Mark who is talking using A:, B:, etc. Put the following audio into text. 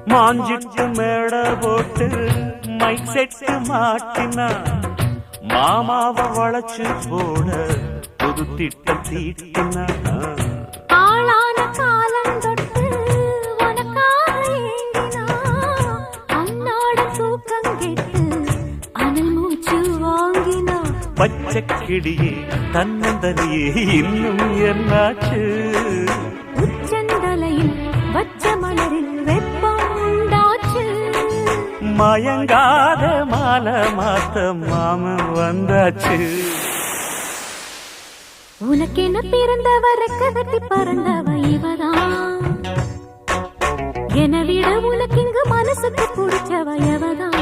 A: மாஞ்சிட்டு மேட போட்டு mic set மாட்டினா மாமாவை வளைச்சு போட புது திட்டம் தீட்டினா
B: ஆளான காலம் தொட்டு உனக்காக ஏங்கினா அன்னாட தூக்கம் கெட்டு அனல் மூச்சு வாங்கினா
A: பச்சை கிளியே தன்னந்தனியே இன்னும் என்னாச்சு
B: உச்சந்தலையில் வச்ச மலரில் வெப்பம் உண்டாச்சு
A: மயங்காத மாலை மாத்த மாமன் வந்தாச்சு
B: உனக்கென பிறந்தவ ரெக்ககட்டி பறந்தவ இவதான் என விட உனக்கு இங்கு மனசுக்கு பிடிச்சவ எவதான்